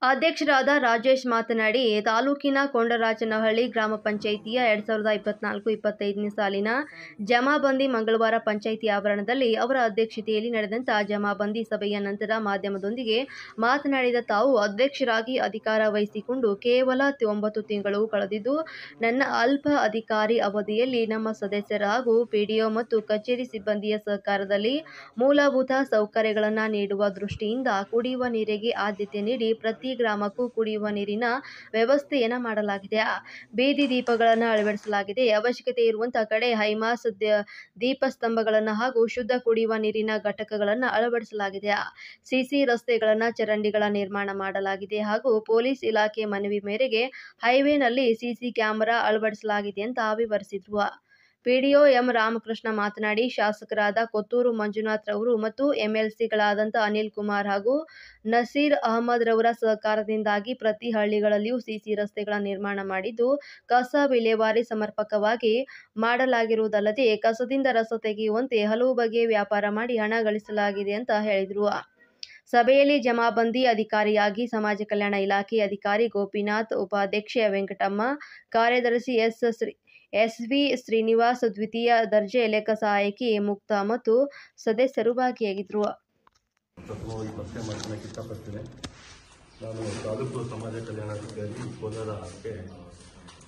ಅಧ್ಯಕ್ಷರಾದ ರಾಜೇಶ್ ಮಾತನಾಡಿ, ತಾಲೂಕಿನ ಕೊಂಡರಾಜನಹಳ್ಳಿ ಗ್ರಾಮ ಪಂಚಾಯಿತಿಯ 2024-25ನೇ ಸಾಲಿನ ಜಮಾಬಂದಿ ಮಂಗಳವಾರ ಪಂಚಾಯಿತಿ ಆವರಣದಲ್ಲಿ ಅವರ ಅಧ್ಯಕ್ಷತೆಯಲ್ಲಿ ನಡೆದಂಥ ಜಮಾಬಂದಿ ಸಭೆಯ ನಂತರ ಮಾಧ್ಯಮದೊಂದಿಗೆ ಮಾತನಾಡಿದ ತಾವು, ಅಧ್ಯಕ್ಷರಾಗಿ ಅಧಿಕಾರ ವಹಿಸಿಕೊಂಡು ಕೇವಲ 9 ತಿಂಗಳು ಕಳೆದಿದ್ದು, ನನ್ನ ಅಲ್ಪ ಅಧಿಕಾರಿ ಅವಧಿಯಲ್ಲಿ ನಮ್ಮ ಸದಸ್ಯರ ಹಾಗೂ ಪಿಡಿಒ ಮತ್ತು ಕಚೇರಿ ಸಿಬ್ಬಂದಿಯ ಸಹಕಾರದಲ್ಲಿ ಮೂಲಭೂತ ಸೌಕರ್ಯಗಳನ್ನು ನೀಡುವ ದೃಷ್ಟಿಯಿಂದ ಕುಡಿಯುವ ನೀರಿಗೆ ಆದ್ಯತೆ ನೀಡಿ ಪ್ರತಿ ಗ್ರಾಮಕ್ಕೂ ಕುಡಿಯುವ ನೀರಿನ ವ್ಯವಸ್ಥೆಯನ್ನು ಮಾಡಲಾಗಿದೆ. ಬೀದಿ ದೀಪಗಳನ್ನು ಅಳವಡಿಸಲಾಗಿದೆ. ಅವಶ್ಯಕತೆ ಇರುವಂತಹ ಕಡೆ ಹೈಮಾಸ್ ದೀಪಸ್ತಂಭಗಳನ್ನು ಹಾಗೂ ಶುದ್ಧ ಕುಡಿಯುವ ನೀರಿನ ಘಟಕಗಳನ್ನು ಅಳವಡಿಸಲಾಗಿದೆ. ಸಿಸಿ ರಸ್ತೆಗಳನ್ನು, ಚರಂಡಿಗಳ ನಿರ್ಮಾಣ ಮಾಡಲಾಗಿದೆ ಹಾಗೂ ಪೊಲೀಸ್ ಇಲಾಖೆ ಮನವಿ ಮೇರೆಗೆ ಹೈವೇನಲ್ಲಿ ಸಿಸಿ ಕ್ಯಾಮೆರಾ ಅಳವಡಿಸಲಾಗಿದೆ ಅಂತ ವಿವರಿಸಿದರು. ಪಿಡಿಒ ಎಂ ರಾಮಕೃಷ್ಣ ಮಾತನಾಡಿ, ಶಾಸಕರಾದ ಕೊತ್ತೂರು ಮಂಜುನಾಥ್ ರವರು ಮತ್ತು ಎಂಎಲ್ಸಿಗಳಾದಂಥ ಅನಿಲ್ ಕುಮಾರ್ ಹಾಗೂ ನಸೀರ್ ಅಹಮದ್ ರವರ ಸಹಕಾರದಿಂದಾಗಿ ಪ್ರತಿ ಹಳ್ಳಿಗಳಲ್ಲಿಯೂ ಸಿಸಿ ರಸ್ತೆಗಳ ನಿರ್ಮಾಣ ಮಾಡಿದ್ದು, ಕಸ ವಿಲೇವಾರಿ ಸಮರ್ಪಕವಾಗಿ ಮಾಡಲಾಗಿರುವುದಲ್ಲದೆ ಕಸದಿಂದ ರಸ ತೆಗೆಯುವಂತೆ ಹಲವು ಬಗೆಯ ವ್ಯಾಪಾರ ಮಾಡಿ ಹಣ ಗಳಿಸಲಾಗಿದೆ ಅಂತ ಹೇಳಿದರು. ಸಭೆಯಲ್ಲಿ ಜಮಾಬಂದಿ ಅಧಿಕಾರಿಯಾಗಿ ಸಮಾಜ ಕಲ್ಯಾಣ ಇಲಾಖೆ ಅಧಿಕಾರಿ ಗೋಪಿನಾಥ್, ಉಪಾಧ್ಯಕ್ಷೆ ವೆಂಕಟಮ್ಮ, ಕಾರ್ಯದರ್ಶಿ ಎಸ್.ವಿ. ಶ್ರೀನಿವಾಸ್, ದ್ವಿತೀಯ ದರ್ಜೆ ಲೆಕ್ಕ ಸಹಾಯಕಿ ಮುಕ್ತಾ ಮತ್ತು ಸದಸ್ಯರು ಭಾಗಿಯಾಗಿದ್ದರು. ಪ್ರಥಮವಾಗಿ ಪರಿಚಯ ಮಾಡ್ಕೊಳ್ಳೋಕೆ ಇಷ್ಟಪಡ್ತೇನೆ. ನಾನು ತಾಲೂಕು ಸಮಾಜ ಕಲ್ಯಾಣಾಧಿಕಾರಿ ಕೋಲಾರಕ್ಕೆ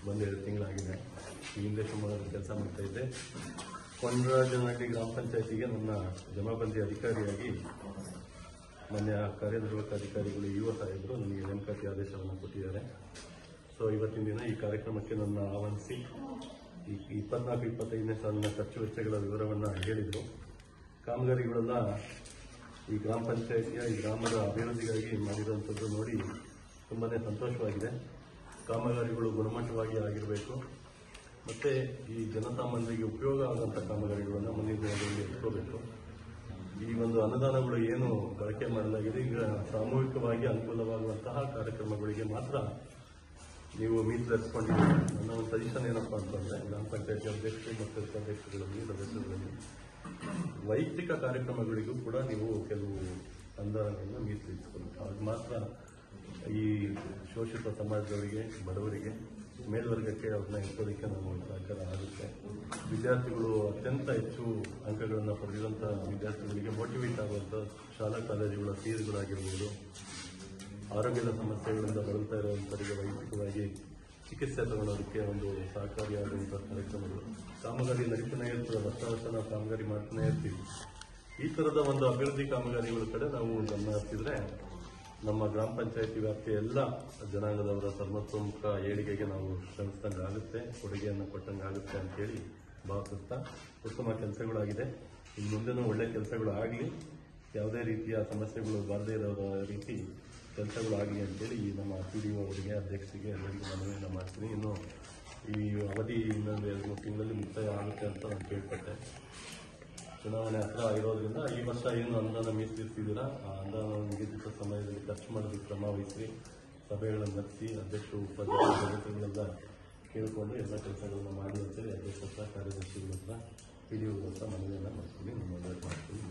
ಬಂದು 2 ತಿಂಗಳಾಗಿದೆ. ಈ ಹಿಂದೆ ಶಿವಮೊಗ್ಗದಲ್ಲಿ ಕೆಲಸ ಮಾಡ್ತಾಯಿದ್ದೆ. ಕೊಂಡರಾಜನಹಳ್ಳಿ ಗ್ರಾಮ ಪಂಚಾಯತಿಗೆ ನನ್ನ ಜಮಾಬಂದಿ ಅಧಿಕಾರಿಯಾಗಿ ಮಾನ್ಯ ಕಾರ್ಯನಿರ್ವಾಹಕ ಅಧಿಕಾರಿಗಳು ಯುವ ಸಾಹೇಬರು ನನಗೆ ನೇಮಕಾತಿ ಆದೇಶವನ್ನು ಕೊಟ್ಟಿದ್ದಾರೆ. ಸೊ ಇವತ್ತಿನ ದಿನ ಈ ಕಾರ್ಯಕ್ರಮಕ್ಕೆ ನನ್ನ ಆಹ್ವಾನಿಸಿ ಈ 24-25ನೇ ಸಾಲಿನ ಖರ್ಚು ವೆಚ್ಚಗಳ ವಿವರವನ್ನು ಹೇಳಿದರು. ಕಾಮಗಾರಿಗಳೆಲ್ಲ ಈ ಗ್ರಾಮ ಪಂಚಾಯಿತಿಯ ಈ ಗ್ರಾಮದ ಅಭಿವೃದ್ಧಿಗಾಗಿ ಮಾಡಿರುವಂಥದ್ದು ನೋಡಿ ತುಂಬಾ ಸಂತೋಷವಾಗಿದೆ. ಕಾಮಗಾರಿಗಳು ಗುಣಮಟ್ಟವಾಗಿ ಆಗಿರಬೇಕು ಮತ್ತು ಈ ಜನಸಾಮಾನ್ಯರಿಗೆ ಉಪಯೋಗ ಆಗುವಂಥ ಕಾಮಗಾರಿಗಳನ್ನು ಮುಂದಿನ ದಿನಗಳಲ್ಲಿ ಇಟ್ಕೋಬೇಕು. ಈ ಒಂದು ಅನುದಾನಗಳು ಏನು ಬಳಕೆ ಮಾಡಲಾಗಿದೆ, ಈಗ ಸಾಮೂಹಿಕವಾಗಿ ಅನುಕೂಲವಾಗುವಂತಹ ಕಾರ್ಯಕ್ರಮಗಳಿಗೆ ಮಾತ್ರ ನೀವು ಮೀಸಲಿರಿಸಿಕೊಂಡಿದ್ದೀರಿ. ನನ್ನ ಒಂದು ಸಜೆಷನ್ ಏನಪ್ಪ ಅಂತಂದರೆ, ಗ್ರಾಮ ಪಂಚಾಯತಿ ಅಧ್ಯಕ್ಷರು ಮತ್ತು ಉಪಾಧ್ಯಕ್ಷಗಳಲ್ಲಿ ಸದಸ್ಯರಲ್ಲಿ ವೈಯಕ್ತಿಕ ಕಾರ್ಯಕ್ರಮಗಳಿಗೂ ಕೂಡ ನೀವು ಕೆಲವು ಅನುದಾನಗಳನ್ನು ಮೀಸಲಿರಿಸಿಕೊಳ್ಳಿ. ಆಗ ಮಾತ್ರ ಈ ಶೋಷಿತ ಸಮಾಜದವರಿಗೆ, ಬಡವರಿಗೆ, ಮೇಲ್ವರ್ಗಕ್ಕೆ ಅವ್ರನ್ನ ಇಟ್ಕೊಳ್ಳಿಕ್ಕೆ ನಮ್ಮ ಸಹಕಾರ ಆಗುತ್ತೆ. ವಿದ್ಯಾರ್ಥಿಗಳು ಅತ್ಯಂತ ಹೆಚ್ಚು ಅಂಕಗಳನ್ನು ಪಡೆದಿರುವಂಥ ವಿದ್ಯಾರ್ಥಿಗಳಿಗೆ ಮೋಟಿವೇಟ್ ಆಗುವಂಥ ಶಾಲಾ ಕಾಲೇಜುಗಳ ಫೀಸ್ಗಳಾಗಿರ್ಬೋದು, ಆರೋಗ್ಯದ ಸಮಸ್ಯೆಗಳಿಂದ ಬಳಲ್ತಾ ಇರುವಂಥವರಿಗೆ ವೈಯಕ್ತಿಕವಾಗಿ ಚಿಕಿತ್ಸೆ ತಗೊಳ್ಳೋದಕ್ಕೆ ಒಂದು ಸಹಕಾರಿಯಾದಂಥ ಕಾರ್ಯಕ್ರಮಗಳು. ಕಾಮಗಾರಿ ನಡೀತಾನೆ ಇರ್ತದೆ, ವರ್ಷ ನಾವು ಕಾಮಗಾರಿ ಮಾಡ್ತಾನೆ ಇರ್ತೀವಿ. ಈ ಥರದ ಒಂದು ಅಭಿವೃದ್ಧಿ ಕಾಮಗಾರಿಗಳ ಕಡೆ ನಾವು ಗಮನ ಹರಿಸಿದ್ರೆ ನಮ್ಮ ಗ್ರಾಮ ಪಂಚಾಯತಿ ವ್ಯಾಪ್ತಿಯ ಎಲ್ಲ ಜನಾಂಗದವರ ಸರ್ವತೋಮುಖ ಏಳಿಗೆಗೆ ನಾವು ಶ್ರಮಿಸಿದಂಗೆ ಆಗುತ್ತೆ, ಕೊಡುಗೆಯನ್ನು ಕೊಟ್ಟಂಗೆ ಆಗುತ್ತೆ ಅಂತೇಳಿ ಭಾವಿಸ್ತಾ ಉತ್ತಮ ಕೆಲಸಗಳಾಗಿದೆ. ಇನ್ನು ಮುಂದೆನೂ ಒಳ್ಳೆಯ ಕೆಲಸಗಳು ಆಗಲಿ, ಯಾವುದೇ ರೀತಿಯ ಸಮಸ್ಯೆಗಳು ಬಾರದೇ ಇರೋ ರೀತಿ ಕೆಲಸಗಳು ಆಗಲಿ ಅಂತೇಳಿ ನಮ್ಮ ಪಿಡಿಒ ಅವರಿಗೆ, ಅಧ್ಯಕ್ಷರಿಗೆ ಎಲ್ಲರಿಗೂ ಮನವಿಯನ್ನು ಮಾಡ್ತೀನಿ. ಇನ್ನು ಈ ಅವಧಿ ಇನ್ನೊಂದು 2-3 ತಿಂಗಳಲ್ಲಿ ಮುಕ್ತಾಯ ಆಗುತ್ತೆ ಅಂತ ನಾನು ಕೇಳ್ಪಟ್ಟೆ. ಚುನಾವಣೆ ಹತ್ರ ಇರೋದ್ರಿಂದ ಈ ವರ್ಷ ಏನು ಅನುದಾನ ಮೀಸಲಿರ್ತಿದ್ದೀರಾ, ಆ ಅನುದಾನ ನಿಗದಿತ ಸಮಯದಲ್ಲಿ ಖರ್ಚು ಮಾಡೋದಕ್ಕೆ ಕ್ರಮ ವಹಿಸಿ ಸಭೆಗಳನ್ನು ನಡೆಸಿ ಅಧ್ಯಕ್ಷರು, ಉಪಾಧ್ಯಕ್ಷರು, ಸದಸ್ಯಗಳೆಲ್ಲ ಕೇಳಿಕೊಂಡು ಎಲ್ಲ ಕೆಲಸಗಳನ್ನು ಮಾಡಿ ಅಂತೇಳಿ ಅಧ್ಯಕ್ಷ ಹತ್ರ, ಕಾರ್ಯದರ್ಶಿಗಳ ಹತ್ರ, ಪಿಡಿಒ ಹತ್ರ ಮನವಿಯನ್ನು ಮಾಡ್ತೀನಿ. ನಿಮ್ಮ ಮಾಡ್ತೀನಿ.